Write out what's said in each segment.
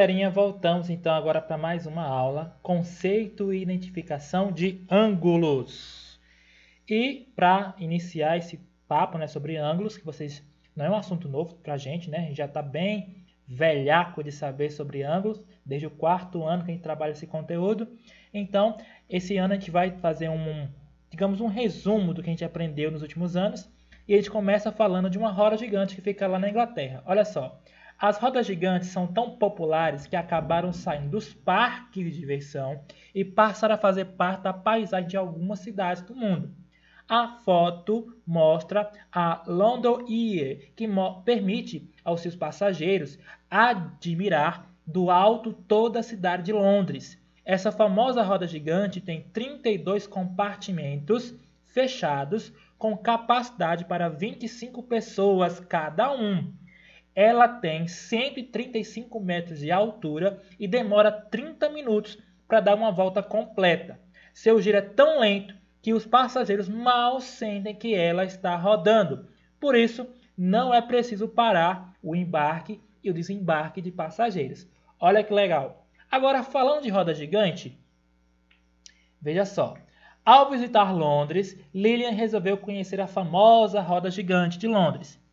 galerinha, voltamos então agora para mais uma aula, conceito e identificação de ângulos. E para iniciar esse papo, né, sobre ângulos, que vocês não é um assunto novo para a gente, né? A gente já está bem velhaco de saber sobre ângulos, desde o 4º ano que a gente trabalha esse conteúdo. Então, esse ano a gente vai fazer digamos, um resumo do que a gente aprendeu nos últimos anos. E a gente começa falando de uma roda gigante que fica lá na Inglaterra. Olha só. As rodas gigantes são tão populares que acabaram saindo dos parques de diversão e passaram a fazer parte da paisagem de algumas cidades do mundo. A foto mostra a London Eye, que permite aos seus passageiros admirar do alto toda a cidade de Londres. Essa famosa roda gigante tem 32 compartimentos fechados com capacidade para 25 pessoas cada um. Ela tem 135 metros de altura e demora 30 minutos para dar uma volta completa. Seu giro é tão lento que os passageiros mal sentem que ela está rodando. Por isso, não é preciso parar o embarque e o desembarque de passageiros. Olha que legal. Agora, falando de roda gigante, veja só. Ao visitar Londres, Lilian resolveu conhecer a famosa roda gigante de Londres.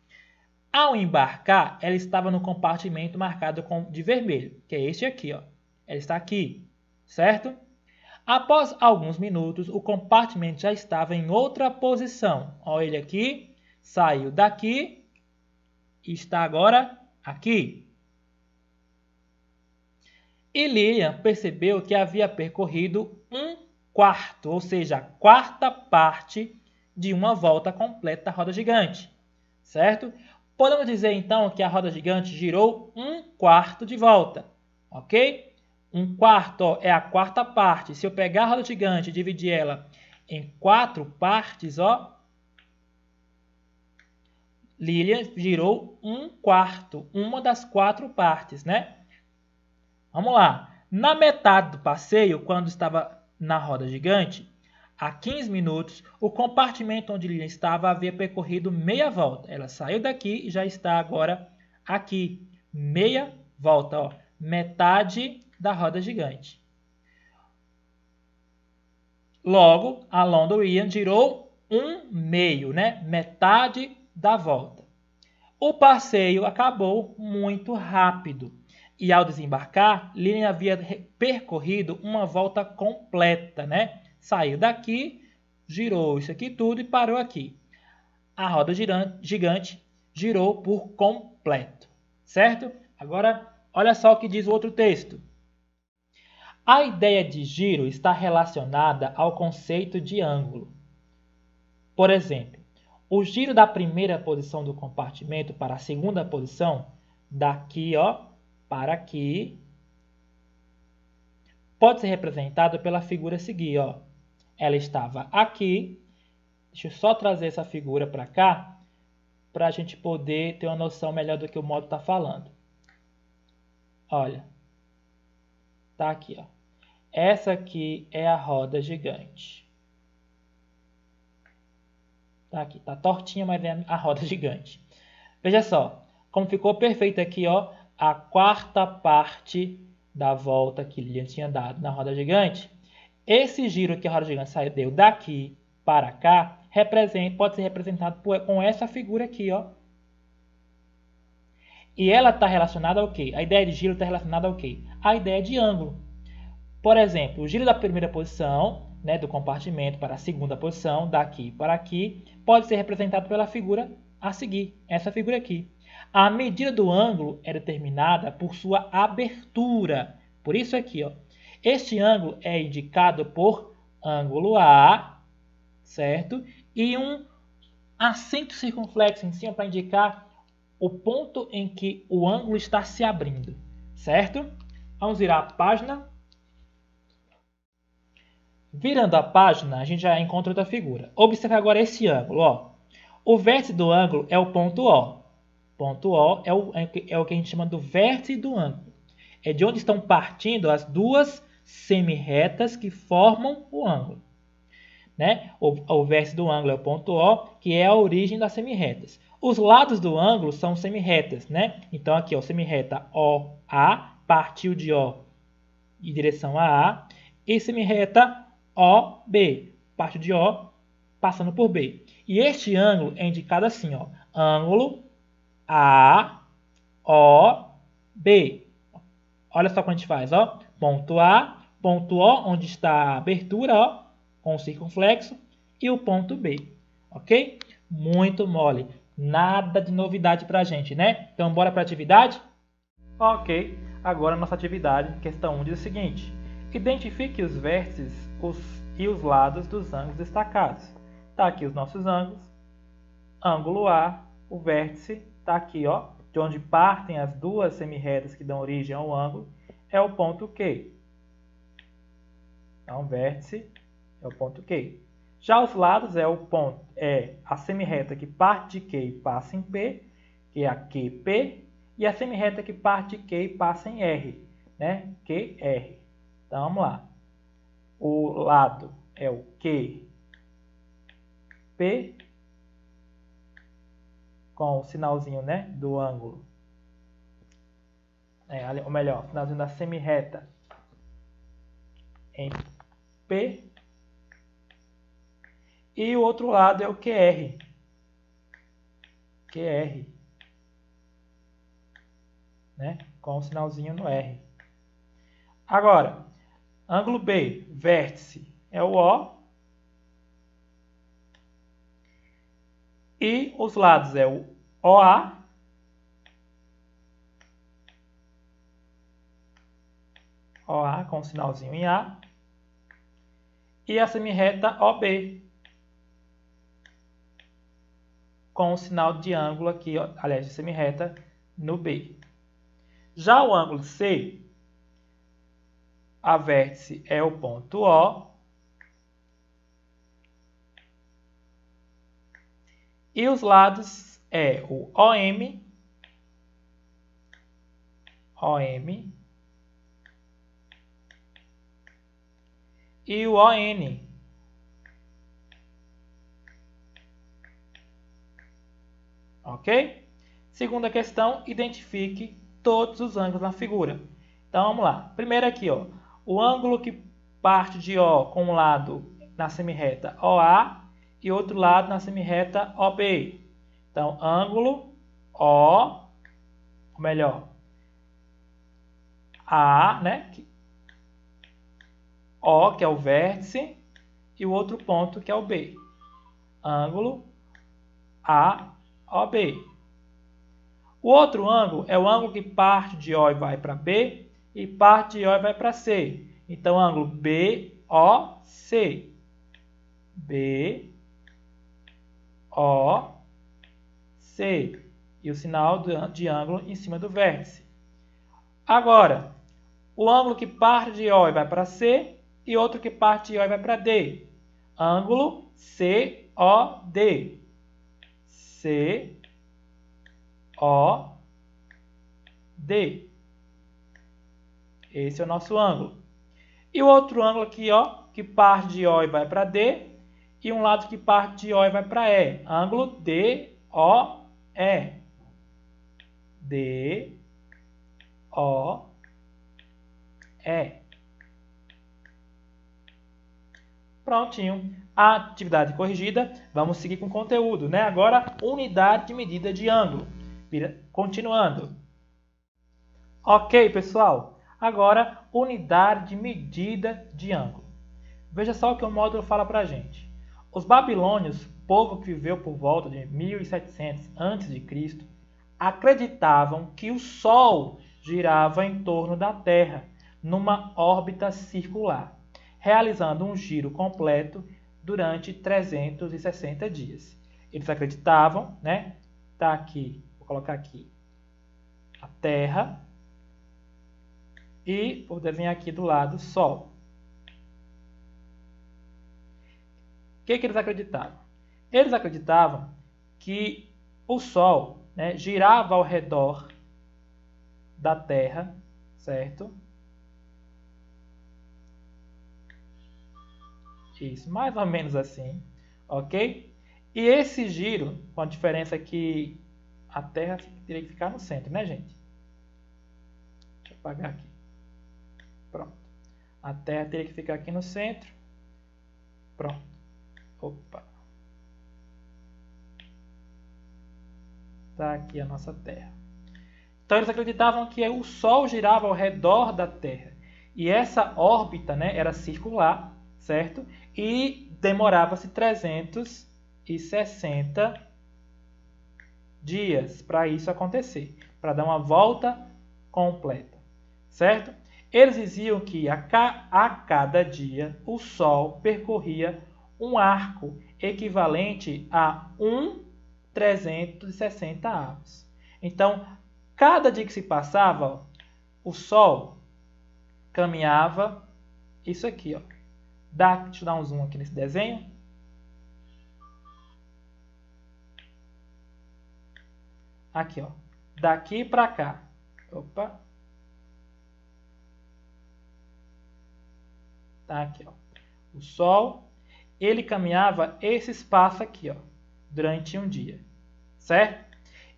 Ao embarcar, ela estava no compartimento marcado de vermelho, que é este aqui, ó. Ela está aqui, certo? Após alguns minutos, o compartimento já estava em outra posição. Olha ele aqui, saiu daqui e está agora aqui. E Lilian percebeu que havia percorrido 1/4, ou seja, a quarta parte de uma volta completa da roda gigante, certo? Podemos dizer, então, que a roda gigante girou 1/4 de volta, ok? 1/4 é a quarta parte. Se eu pegar a roda gigante e dividir ela em 4 partes, ó, Lilian girou 1/4, uma das 4 partes, né? Vamos lá. Na metade do passeio, quando estava na roda gigante, há 15 minutos, o compartimento onde Lilian estava havia percorrido meia volta. Ela saiu daqui e já está agora aqui. Meia volta, ó. Metade da roda gigante. Logo, a London Eye girou 1/2, né? Metade da volta. O passeio acabou muito rápido. E ao desembarcar, Lilian havia percorrido uma volta completa, né? Saiu daqui, girou isso aqui tudo e parou aqui. A roda gigante girou por completo, certo? Agora, olha só o que diz o outro texto. A ideia de giro está relacionada ao conceito de ângulo. Por exemplo, o giro da primeira posição do compartimento para a segunda posição, daqui, ó, para aqui, pode ser representado pela figura a seguir, ó. Ela estava aqui. Deixa eu só trazer essa figura para cá, para a gente poder ter uma noção melhor do que o modo está falando. Olha, tá aqui, ó. Essa aqui é a roda gigante. Tá aqui, tá tortinha, mas é a roda gigante. Veja só, como ficou perfeito aqui, ó, a quarta parte da volta que Lilian tinha dado na roda gigante. Esse giro que a roda gigante deu daqui para cá pode ser representado com essa figura aqui, ó. E ela está relacionada ao quê? A ideia de giro está relacionada ao quê? A ideia de ângulo. Por exemplo, o giro da primeira posição, né, do compartimento para a segunda posição, daqui para aqui, pode ser representado pela figura a seguir, essa figura aqui. A medida do ângulo é determinada por sua abertura. Por isso aqui, ó. Este ângulo é indicado por ângulo A, certo? E um acento circunflexo em cima para indicar o ponto em que o ângulo está se abrindo, certo? Vamos virar a página. Virando a página, a gente já encontra outra figura. Observe agora esse ângulo, ó. O vértice do ângulo é o ponto O. Ponto O é o que a gente chama do vértice do ângulo. É de onde estão partindo as duas semirretas que formam o ângulo, né? O vértice do ângulo é o ponto O, que é a origem das semirretas. Os lados do ângulo são semirretas, né? Então aqui, ó, semirreta OA partiu de O em direção a A, e semirreta OB, partiu de O passando por B. E este ângulo é indicado assim, ó, ângulo AOB. Olha só como a gente faz, ó, ponto A, ponto O, onde está a abertura, ó, com o circunflexo, e o ponto B, ok? Muito mole, nada de novidade para a gente, né? Então, bora para a atividade? Ok, agora a nossa atividade, questão 1, diz o seguinte: identifique os vértices e os lados dos ângulos destacados. Tá aqui os nossos ângulos, ângulo A, o vértice, tá aqui, ó, de onde partem as duas semirretas que dão origem ao ângulo, é o ponto Q. Então, vértice é o ponto Q. Já os lados é a semirreta que parte de Q e passa em P, que é a QP, e a semirreta que parte de Q e passa em R, né? QR. Então, vamos lá. O lado é o QP, com o sinalzinho, né, do ângulo. Ou melhor, o sinalzinho da semirreta em P. E o outro lado é o QR. QR. Né, com o sinalzinho no R. Agora, ângulo B, vértice, é o O. E os lados é o OA. OA com o sinalzinho em A. E a semirreta OB. Com o sinal de ângulo aqui, ó, aliás, de semirreta no B. Já o ângulo C, a vértice é o ponto O. E os lados é o OM, e o ON. Ok? Segunda questão, identifique todos os ângulos na figura. Então, vamos lá. Primeiro aqui, ó, o ângulo que parte de O com um lado na semirreta OA e outro lado na semirreta OB. Então, ângulo O, ou melhor, A, né? O, que é o vértice, e o outro ponto, que é o B. Ângulo AOB. O outro ângulo é o ângulo que parte de O e vai para B, e parte de O e vai para C. Então, ângulo BOC. BOC. E o sinal de ângulo em cima do vértice. Agora, o ângulo que parte de O e vai para C, e outro que parte de O e vai para D. Ângulo COD. COD. Esse é o nosso ângulo. E o outro ângulo aqui, ó, que parte de O e vai para D, e um lado que parte de O e vai para E. Ângulo DOE. DOE. Prontinho. A atividade corrigida. Vamos seguir com o conteúdo, né? Agora, unidade de medida de ângulo. Continuando. Ok, pessoal. Agora, unidade de medida de ângulo. Veja só o que o módulo fala para a gente. Os babilônios, povo que viveu por volta de 1700 a.C., acreditavam que o Sol girava em torno da Terra, numa órbita circular, realizando um giro completo durante 360 dias. Eles acreditavam, né? Tá aqui, vou colocar aqui a Terra e vou desenhar aqui do lado o Sol. O que eles acreditavam? Eles acreditavam que o Sol, né, girava ao redor da Terra, certo? Isso, mais ou menos assim, ok? E esse giro, com a diferença que a Terra teria que ficar no centro, né, gente? Deixa eu apagar aqui. Pronto. A Terra teria que ficar aqui no centro. Pronto. Opa. Tá aqui a nossa Terra. Então eles acreditavam que o Sol girava ao redor da Terra. E essa órbita, né, era circular, certo? E demorava-se 360 dias para isso acontecer, para dar uma volta completa, certo? Eles diziam que a cada dia o Sol percorria um arco equivalente a 1/360 avos. Então, cada dia que se passava, o Sol caminhava isso aqui, ó. Deixa eu dar um zoom aqui nesse desenho. Aqui, ó. Daqui para cá. Opa. Tá aqui, ó. O Sol, ele caminhava esse espaço aqui, ó, durante um dia, certo?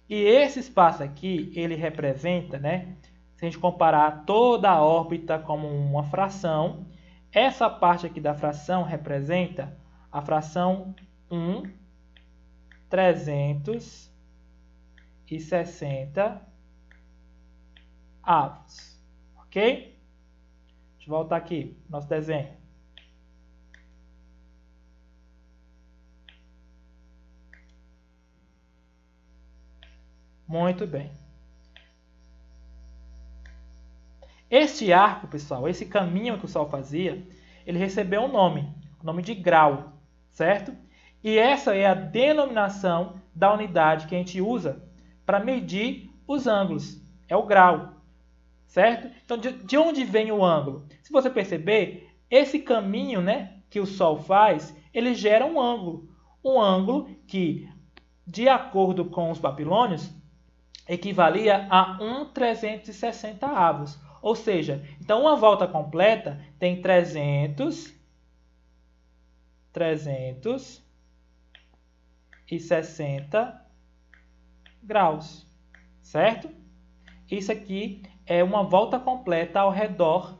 E esse espaço aqui, ele representa, né? Se a gente comparar toda a órbita como uma fração, essa parte aqui da fração representa a fração 1/360 avos, ok? Deixa eu voltar aqui, nosso desenho. Muito bem. Este arco, pessoal, esse caminho que o Sol fazia, ele recebeu um nome, o nome de grau, certo? E essa é a denominação da unidade que a gente usa para medir os ângulos, é o grau, certo? Então, de onde vem o ângulo? Se você perceber, esse caminho, né, que o Sol faz, ele gera um ângulo que, de acordo com os babilônios, equivalia a 1/360 avos. Ou seja, então uma volta completa tem 360 graus, certo? Isso aqui é uma volta completa ao redor,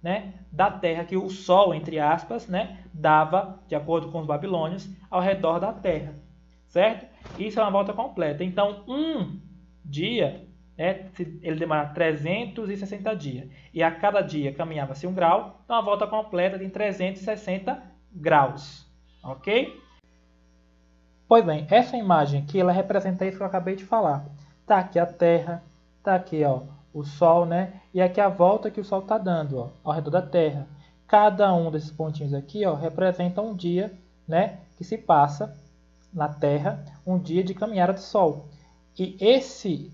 né, da Terra, que o Sol, entre aspas, né, dava, de acordo com os babilônios, ao redor da Terra, certo? Isso é uma volta completa. Então, um dia, né, ele demora 360 dias. E a cada dia caminhava-se um grau, então a volta completa tem 360 graus. Ok? Pois bem, essa imagem aqui, ela representa isso que eu acabei de falar. Tá aqui a Terra, tá aqui, ó, o Sol, né? E aqui a volta que o Sol está dando, ó, ao redor da Terra. Cada um desses pontinhos aqui, ó, representa um dia, né, que se passa na Terra, um dia de caminhada do Sol. E esse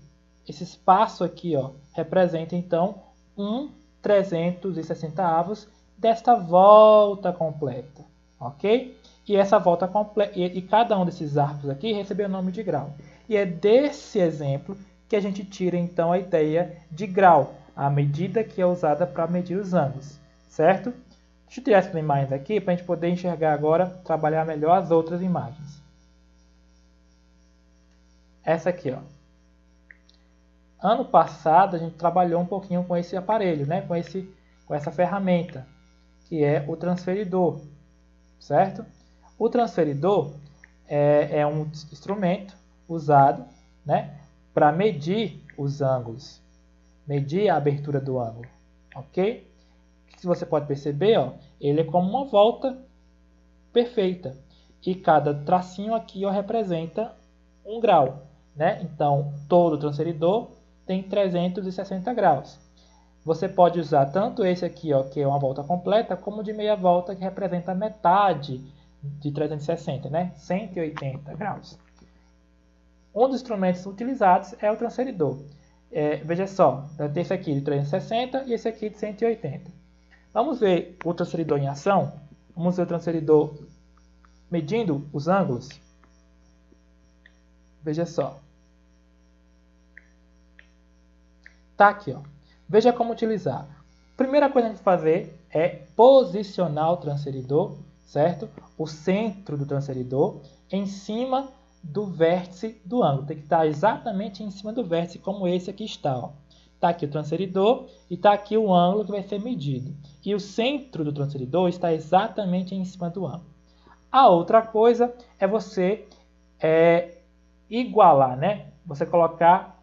espaço aqui, ó, representa então 1/360 avos desta volta completa, ok? E essa volta completa, e cada um desses arcos aqui recebeu o nome de grau. E é desse exemplo que a gente tira então a ideia de grau, a medida que é usada para medir os ângulos, certo? Deixa eu tirar essas imagens aqui para a gente poder enxergar agora, trabalhar melhor as outras imagens. Essa aqui, ó. Ano passado a gente trabalhou um pouquinho com esse aparelho, né? com essa ferramenta, que é o transferidor, certo? O transferidor é um instrumento usado, né, para medir os ângulos, medir a abertura do ângulo, ok? Se você pode perceber, ó, ele é como uma volta perfeita e cada tracinho aqui, ó, representa um grau, né? Então, todo transferidor tem 360 graus. Você pode usar tanto esse aqui, ó, que é uma volta completa, como de meia volta, que representa metade de 360, né? 180 graus. Um dos instrumentos utilizados é o transferidor. Veja só, tem esse aqui de 360 e esse aqui de 180. Vamos ver o transferidor em ação? Vamos ver o transferidor medindo os ângulos? Veja só. Tá aqui, ó. Veja como utilizar. Primeira coisa que a gente fazer é posicionar o transferidor, certo? O centro do transferidor em cima do vértice do ângulo. Tem que estar exatamente em cima do vértice, como esse aqui está, ó. Está aqui o transferidor e está aqui o ângulo que vai ser medido. E o centro do transferidor está exatamente em cima do ângulo. A outra coisa é você igualar, né? Você colocar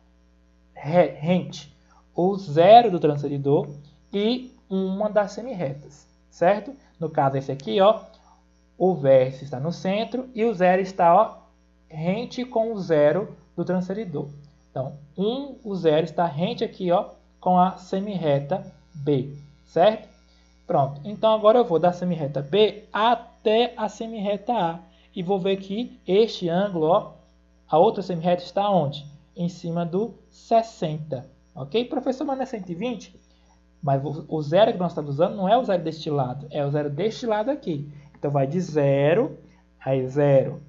rente o zero do transferidor e uma das semirretas, certo? No caso esse aqui, ó, o vértice está no centro e o zero está, ó, rente com o zero do transferidor. Então, o zero está rente aqui, ó, com a semirreta B, certo? Pronto. Então, agora eu vou da semirreta B até a semirreta A. E vou ver que este ângulo, ó, a outra semirreta está onde? Em cima do 60. Ok? Professor, mas não é 120? Mas o zero que nós estamos usando não é o zero deste lado, é o zero deste lado aqui. Então, vai de 0, aí 0,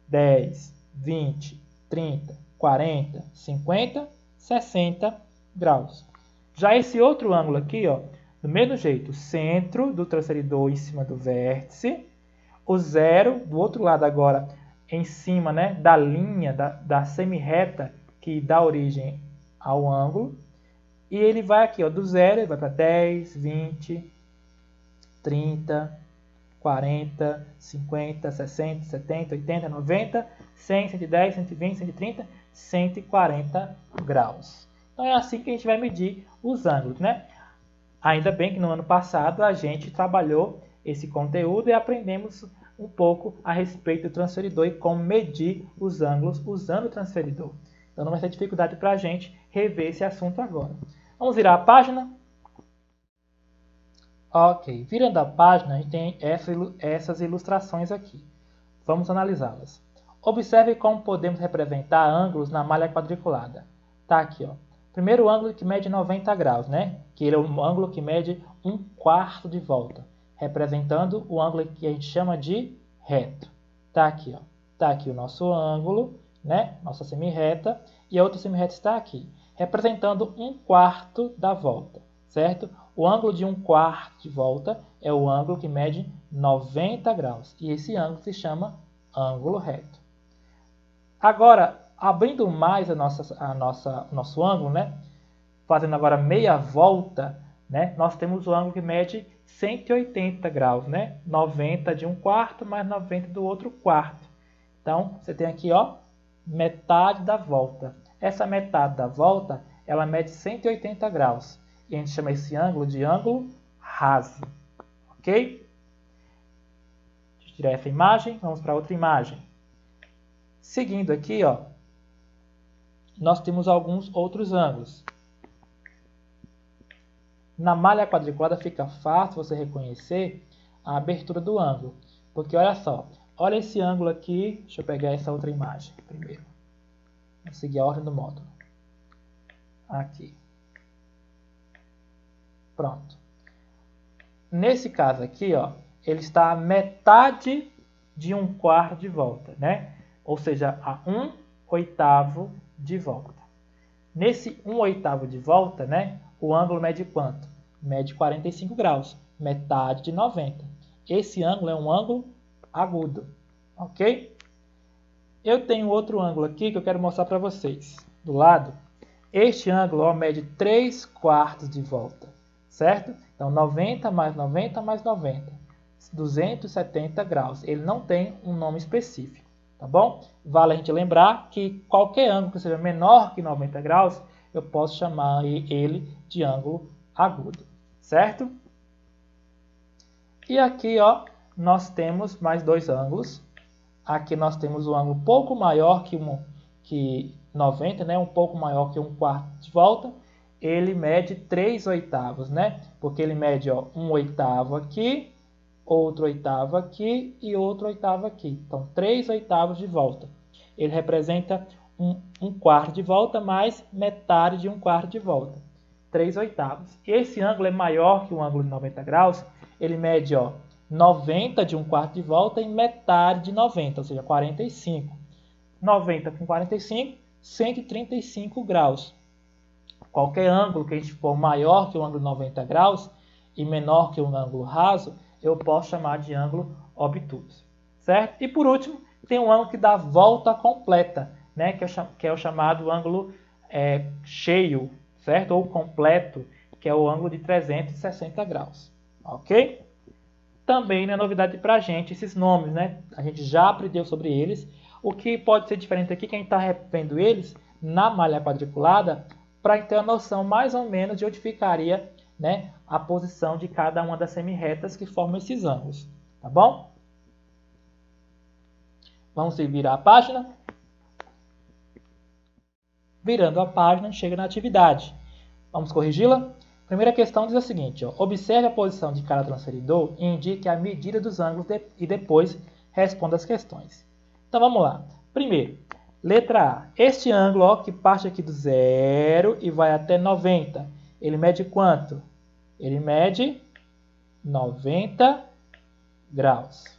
10, 20, 30, 40, 50, 60 graus. Já esse outro ângulo aqui, ó, do mesmo jeito, centro do transferidor em cima do vértice, o zero do outro lado agora em cima, né, da linha da semirreta que dá origem ao ângulo, e ele vai aqui, ó, do zero, ele vai para 10, 20, 30, 40, 50, 60, 70, 80, 90, 100, 110, 120, 130, 140 graus. Então é assim que a gente vai medir os ângulos, né? Ainda bem que no ano passado a gente trabalhou esse conteúdo e aprendemos um pouco a respeito do transferidor e como medir os ângulos usando o transferidor. Então não vai ser dificuldade para a gente rever esse assunto agora. Vamos virar a página? Ok, virando a página, a gente tem essas ilustrações aqui. Vamos analisá-las. Observe como podemos representar ângulos na malha quadriculada. Tá aqui, ó. Primeiro ângulo que mede 90 graus, né? Que ele é um ângulo que mede 1/4 de volta, representando o ângulo que a gente chama de reto. Tá aqui, ó. Tá aqui o nosso ângulo, né? Nossa semirreta, e a outra semirreta está aqui, representando 1/4 da volta, certo? O ângulo de 1/4 de volta é o ângulo que mede 90 graus, e esse ângulo se chama ângulo reto. Agora, abrindo mais o nosso ângulo, né? Fazendo agora meia volta, né? Nós temos o ângulo que mede 180 graus, né? 90 de 1/4 mais 90 do outro quarto. Então, você tem aqui, ó, metade da volta. Essa metade da volta, ela mede 180 graus. E a gente chama esse ângulo de ângulo raso. Ok? Deixa eu tirar essa imagem, vamos para outra imagem. Seguindo aqui, ó, nós temos alguns outros ângulos. Na malha quadriculada fica fácil você reconhecer a abertura do ângulo. Porque olha só, olha esse ângulo aqui. Deixa eu pegar essa outra imagem primeiro. Vou seguir a ordem do módulo. Aqui. Pronto. Nesse caso aqui, ó, ele está a metade de 1/4 de volta, né? Ou seja, a 1/8 de volta. Nesse 1/8 de volta, né, o ângulo mede quanto? Mede 45 graus, metade de 90. Esse ângulo é um ângulo agudo, ok? Eu tenho outro ângulo aqui que eu quero mostrar para vocês. Do lado, este ângulo, ó, mede 3/4 de volta, certo? Então, 90 mais 90 mais 90, 270 graus. Ele não tem um nome específico, tá bom? Vale a gente lembrar que qualquer ângulo que seja menor que 90 graus, eu posso chamar ele de ângulo agudo, certo? E aqui, ó, nós temos mais dois ângulos. Aqui nós temos um ângulo um pouco maior que 90, né? Um pouco maior que 1/4 de volta. Ele mede 3/8, né? Porque ele mede, ó, 1/8 aqui, outro oitavo aqui e outro oitavo aqui. Então, 3/8 de volta. Ele representa 1/4 de volta mais metade de 1/4 de volta. 3/8. Esse ângulo é maior que o ângulo de 90 graus. Ele mede, ó, 90 de 1/4 de volta e metade de 90, ou seja, 45. 90 com 45, 135 graus. Qualquer ângulo que a gente for maior que o ângulo de 90 graus e menor que um ângulo raso, eu posso chamar de ângulo obtuso, certo? E por último, tem um ângulo que dá volta completa, né? Que é o chamado ângulo cheio, certo? Ou completo, que é o ângulo de 360 graus, ok? Também não é novidade para a gente esses nomes, né? A gente já aprendeu sobre eles. O que pode ser diferente aqui, que a gente está revendo eles na malha quadriculada, para ter uma noção mais ou menos de onde ficaria, né, a posição de cada uma das semirretas que formam esses ângulos, tá bom? Vamos virar a página. Virando a página, chega na atividade. Vamos corrigi-la? Primeira questão diz o seguinte, ó, observe a posição de cada transferidor e indique a medida dos ângulos e depois responda as questões. Então vamos lá. Primeiro, letra A. Este ângulo, ó, que parte aqui do 0 e vai até 90, ele mede quanto? Ele mede 90 graus.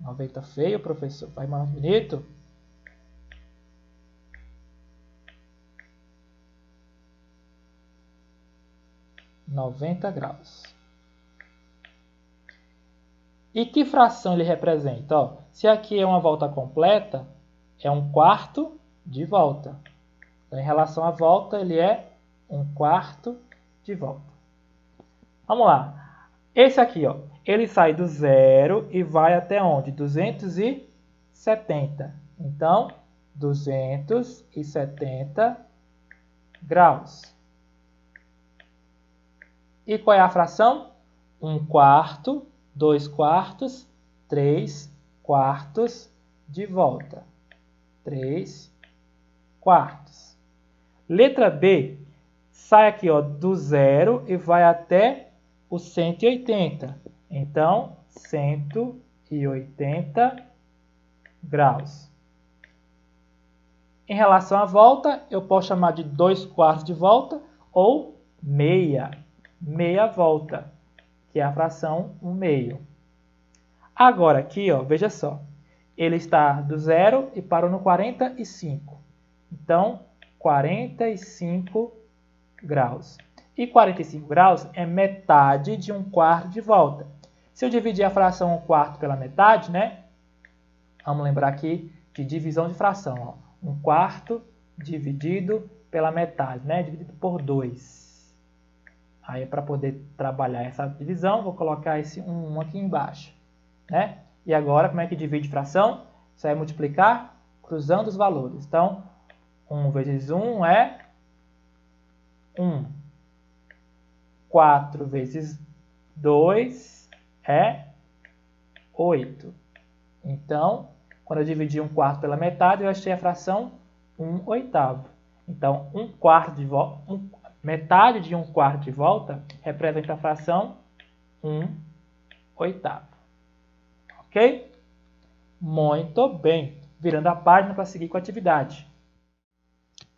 90 feio, professor. Faz mais bonito. graus. E que fração ele representa? Ó, se aqui é uma volta completa, é 1/4 de volta. Então, em relação à volta, ele é 1/4 de volta. Vamos lá. Esse aqui, ó, ele sai do 0 e vai até onde? 270. Então, 270 graus. E qual é a fração? 1/4, 2/4, 3/4 de volta. 3/4. Letra B, sai aqui, ó, do 0 e vai até o 180. Então, 180 graus. Em relação à volta, eu posso chamar de 2/4 de volta ou meia volta, que é a fração 1/2. Agora aqui, ó, veja só, ele está do 0 e parou no 45. Então, 45 graus. E 45 graus é metade de 1/4 de volta. Se eu dividir a fração 1/4 pela metade, né? Vamos lembrar aqui de divisão de fração, ó. 1/4 dividido pela metade, né? Dividido por 2. Aí, para poder trabalhar essa divisão, vou colocar esse 1 aqui embaixo, né? E agora, como é que divide fração? Você vai multiplicar cruzando os valores. Então, 1 vezes 1 é 1. 4 vezes 2 é 8. Então, quando eu dividi 1/4 pela metade, eu achei a fração 1/8. Então, 1/4 de volta, metade de 1/4 de volta representa a fração 1/8. Ok? Muito bem. Virando a página para seguir com a atividade.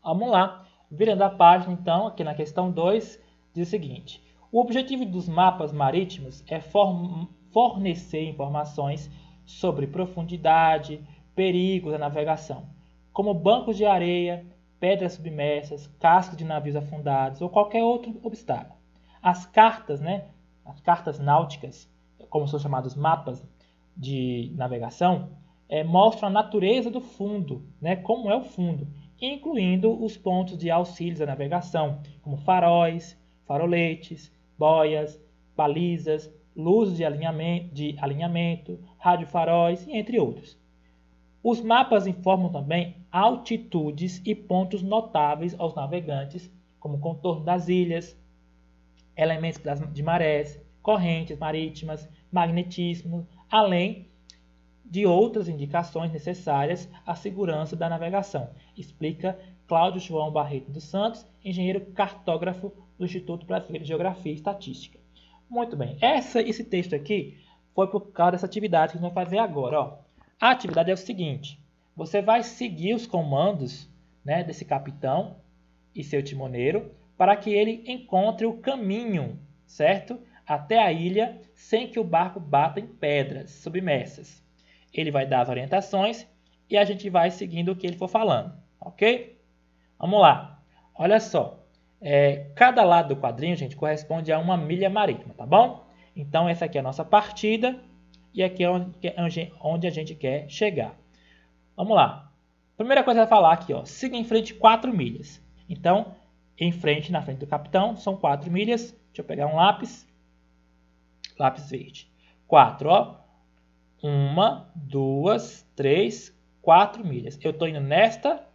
Vamos lá. Virando a página, então, aqui na questão 2, diz o seguinte. O objetivo dos mapas marítimos é fornecer informações sobre profundidade, perigos da navegação, como bancos de areia, pedras submersas, cascos de navios afundados ou qualquer outro obstáculo. As cartas, né, as cartas náuticas, como são chamados mapas de navegação, mostram a natureza do fundo, né, como é o fundo, incluindo os pontos de auxílios à navegação, como faróis, faroletes, boias, balizas, luzes de alinhamento, radiofaróis, entre outros. Os mapas informam também altitudes e pontos notáveis aos navegantes, como o contorno das ilhas, elementos de marés, correntes marítimas, magnetismo, além de outras indicações necessárias à segurança da navegação, explica Cláudio João Barreto dos Santos, engenheiro cartógrafo do Instituto Brasileiro de Geografia e Estatística. Muito bem, esse texto aqui foi por causa dessa atividade que nós vamos fazer agora. Ó. A atividade é o seguinte, você vai seguir os comandos, né, desse capitão e seu timoneiro para que ele encontre o caminho, certo? Até a ilha sem que o barco bata em pedras submersas. Ele vai dar as orientações e a gente vai seguindo o que ele for falando, ok? Vamos lá. Olha só. Cada lado do quadrinho, gente, corresponde a uma milha marítima, tá bom? Então, essa aqui é a nossa partida e aqui é onde a gente quer chegar. Vamos lá. Primeira coisa a falar aqui, ó, siga em frente 4 milhas. Então, em frente, na frente do capitão, são 4 milhas. Deixa eu pegar um lápis. Lápis verde. 4, ó. 1, 2, 3, 4 milhas. Eu estou indo nesta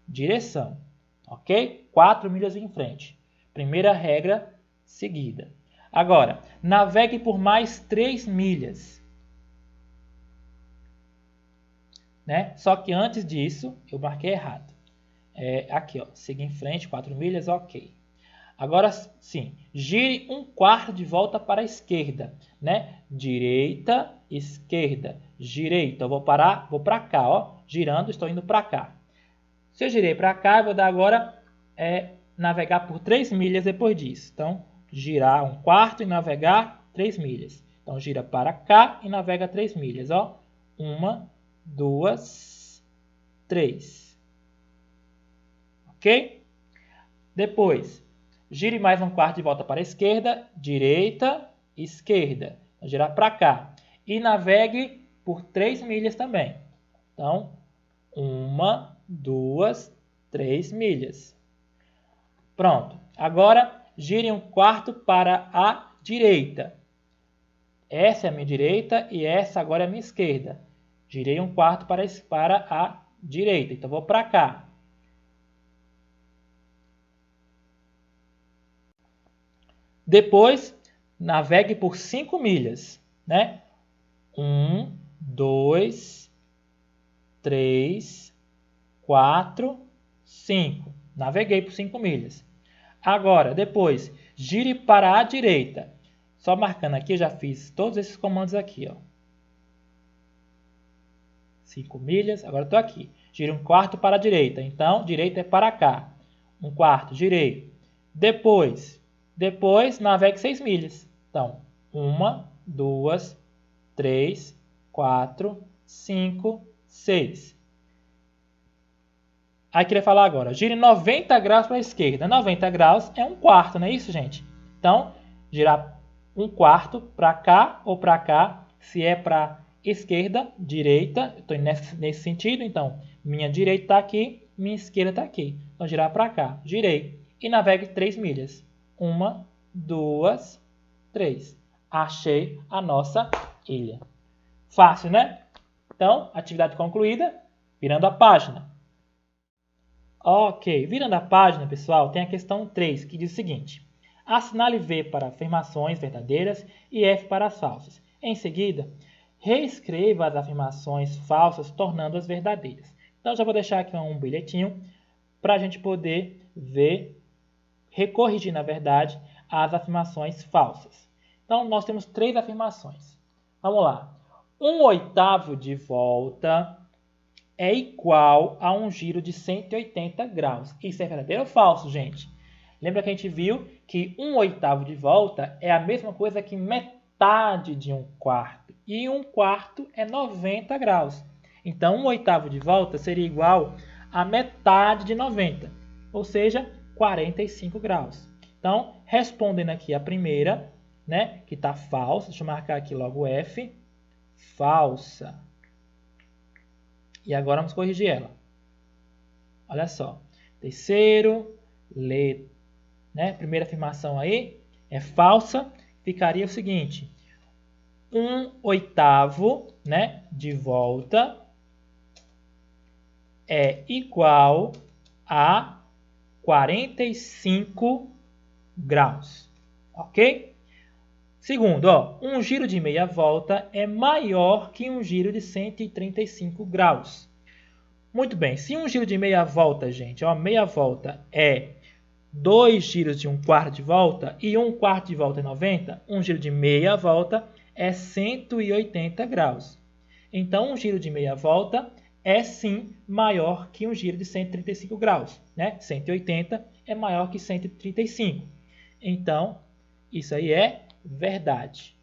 direção, ok? 4 milhas em frente. Primeira regra seguida. Agora, navegue por mais 3 milhas. Né? Só que antes disso, eu marquei errado. Aqui, ó, siga em frente, 4 milhas, ok. Agora sim, gire 1/4 de volta para a esquerda, né? Direita, esquerda, direita. Eu vou parar, vou para cá, ó. Girando, estou indo para cá. Se eu girei para cá, eu vou dar agora navegar por 3 milhas depois disso. Então, girar 1/4 e navegar 3 milhas. Então, gira para cá e navega 3 milhas, ó. 1, 2, 3. Ok? Depois, gire mais 1/4 de volta para a esquerda, direita, esquerda. Então, girar para cá. E navegue por 3 milhas também. Então, 1, 2, 3 milhas. Pronto. Agora, gire 1/4 para a direita. Essa é a minha direita e essa agora é a minha esquerda. Girei 1/4 para a direita. Então, vou para cá. Depois, navegue por 5 milhas, né? 1, 2, 3, 4, 5. Naveguei por 5 milhas. Agora, depois, gire para a direita. Só marcando aqui, eu já fiz todos esses comandos aqui, ó. 5 milhas, agora estou aqui. Gire 1/4 para a direita. Então, direita é para cá. 1/4, girei. Depois, navegue 6 milhas. Então, 1, 2, 3, 4, 5, 6. Aí, queria falar agora. Gire 90 graus para a esquerda. 90 graus é 1/4, não é isso, gente? Então, girar 1/4 para cá ou para cá. Se é para esquerda, direita. Estou nesse sentido. Então, minha direita está aqui, minha esquerda está aqui. Então, girar para cá. Girei. E navegue 3 milhas. 1, 2, 3. Achei a nossa ilha. Fácil, né? Então, atividade concluída. Virando a página. Ok, virando a página, pessoal, tem a questão 3, que diz o seguinte. Assinale V para afirmações verdadeiras e F para as falsas. Em seguida, reescreva as afirmações falsas, tornando-as verdadeiras. Então, já vou deixar aqui um bilhetinho para a gente poder ver, recorrigir, na verdade, as afirmações falsas. Então, nós temos 3 afirmações. Vamos lá. 1/8 de volta é igual a um giro de 180 graus. Isso é verdadeiro ou falso, gente? Lembra que a gente viu que 1/8 de volta é a mesma coisa que metade de 1/4. E 1/4 é 90 graus. Então, 1/8 de volta seria igual a metade de 90, ou seja, 45 graus. Então, respondendo aqui a primeira, né, que está falsa, deixa eu marcar aqui logo F, falsa. E agora vamos corrigir ela. Olha só. Terceiro, né? Primeira afirmação aí é falsa. Ficaria o seguinte. 1/8, né, de volta é igual a 45 graus. Ok? Segundo, ó, um giro de meia volta é maior que um giro de 135 graus. Muito bem, se um giro de meia volta, gente, ó, meia volta é 2 giros de 1/4 de volta e 1/4 de volta é 90, um giro de meia volta é 180 graus. Então, um giro de meia volta é sim maior que um giro de 135 graus, né? 180 é maior que 135. Então, isso aí é verdade.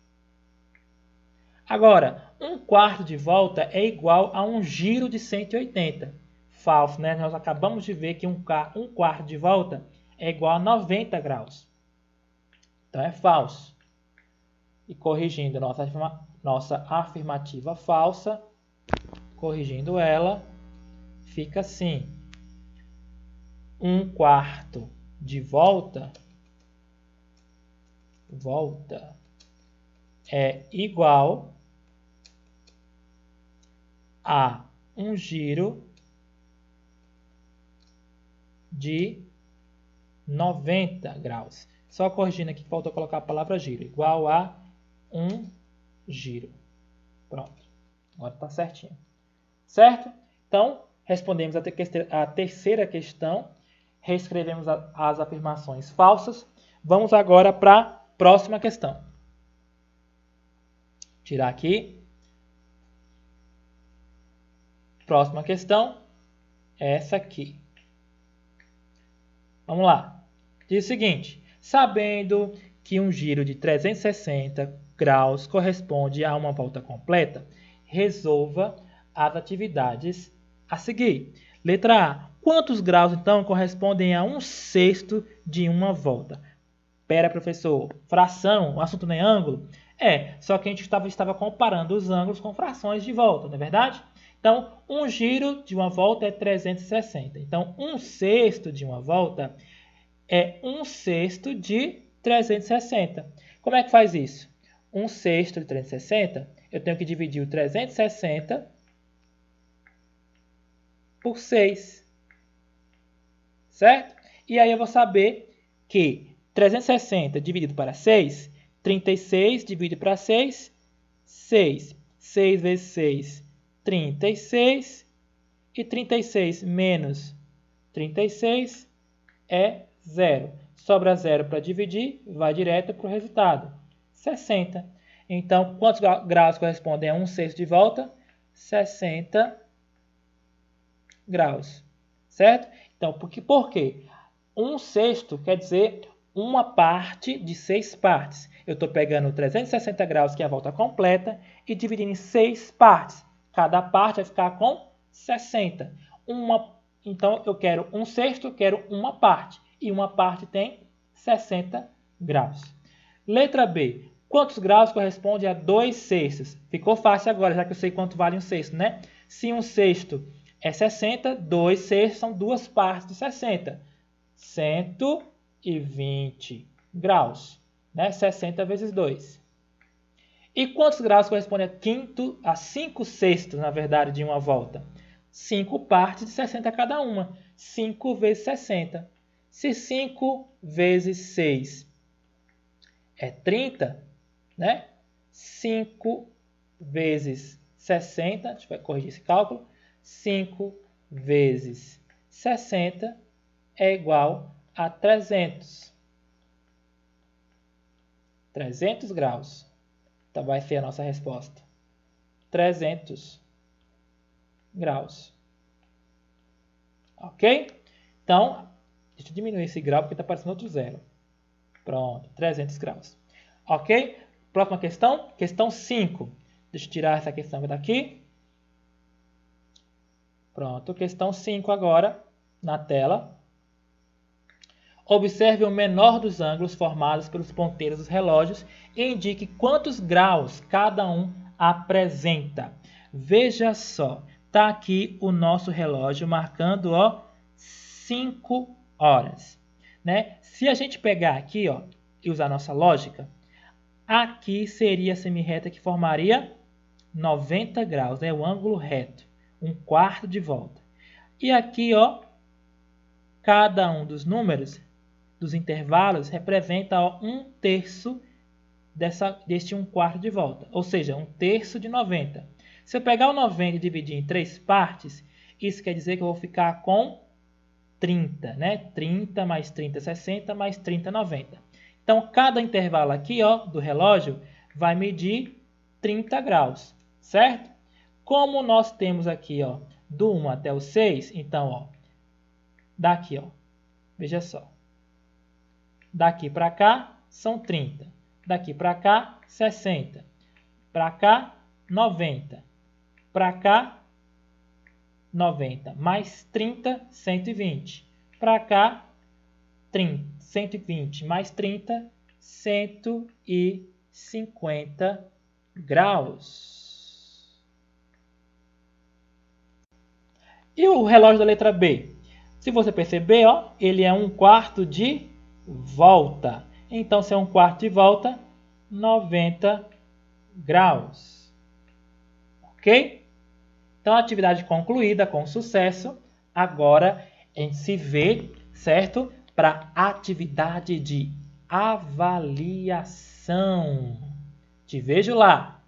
Agora, 1/4 de volta é igual a um giro de 180. Falso, né? Nós acabamos de ver que 1/4 de volta é igual a 90 graus. Então, é falso. E corrigindo nossa afirmativa falsa, corrigindo ela, fica assim. 1/4 de volta é igual a um giro de 90 graus. Só corrigindo aqui que faltou colocar a palavra giro. Igual a um giro. Pronto. Agora está certinho. Certo? Então, respondemos a terceira questão. Reescrevemos as afirmações falsas. Vamos agora para a próxima questão. Tirar aqui. Próxima questão é essa aqui. Vamos lá. Diz o seguinte: sabendo que um giro de 360 graus corresponde a uma volta completa, resolva as atividades a seguir. Letra A. Quantos graus, então, correspondem a 1/6 de uma volta? Pera, professor, fração, o assunto não é ângulo? Só que a gente estava comparando os ângulos com frações de volta, não é verdade? Então, um giro de uma volta é 360. Então, 1/6 de uma volta é 1/6 de 360. Como é que faz isso? 1/6 de 360, eu tenho que dividir o 360 por 6. Certo? E aí eu vou saber que 360 dividido para 6, 36 dividido para 6, 6. 6 vezes 6, 36. E 36 menos 36 é 0. Sobra 0 para dividir, vai direto para o resultado. 60. Então, quantos graus correspondem a 1/6 de volta? 60 graus. Certo? Então, por quê? 1/6 quer dizer uma parte de 6 partes. Eu estou pegando 360 graus, que é a volta completa, e dividindo em 6 partes. Cada parte vai ficar com 60. Então, eu quero 1/6, quero uma parte. E uma parte tem 60 graus. Letra B. Quantos graus corresponde a 2/6? Ficou fácil agora, já que eu sei quanto vale 1/6, né? Se 1/6 é 60, 2/6 são duas partes de 60. 120 graus. Né? 60 vezes 2. E quantos graus corresponde a 5/6, na verdade, de uma volta? 5 partes de 60 cada uma. 5 vezes 60. Se 5 vezes 6 é 30, né? 5 vezes 60, deixa eu corrigir esse cálculo. 5 vezes 60 é igual a 300. 300 graus. Então, vai ser a nossa resposta. 300 graus. Ok? Então, deixa eu diminuir esse grau porque está aparecendo outro zero. Pronto, 300 graus. Ok? Próxima questão, questão 5. Deixa eu tirar essa questão daqui. Pronto, questão 5 agora, na tela. Observe o menor dos ângulos formados pelos ponteiros dos relógios e indique quantos graus cada um apresenta. Veja só, está aqui o nosso relógio marcando 5 horas. Né? Se a gente pegar aqui e usar nossa lógica, aqui seria a semirreta que formaria 90 graus, né? O ângulo reto, 1/4 de volta. E aqui, cada um dos números dos intervalos representa 1/3 deste 1/4 de volta, ou seja, 1/3 de 90. Se eu pegar o 90 e dividir em 3 partes, isso quer dizer que eu vou ficar com 30, né? 30 mais 30, 60, mais 30, 90. Então, cada intervalo aqui do relógio vai medir 30 graus, certo? Como nós temos aqui do 1 até o 6, então, daqui, veja só. Daqui para cá são 30. Daqui para cá, 60. Para cá, 90. Para cá, 90. Mais 30, 120. Para cá, 30. 120 mais 30, 150 graus. E o relógio da letra B? Se você perceber, ó, ele é 1/4 de volta. Então, se é 1/4 de volta, 90 graus. Ok? Então, a atividade concluída com sucesso. Agora, a gente se vê, certo? Para a atividade de avaliação. Te vejo lá.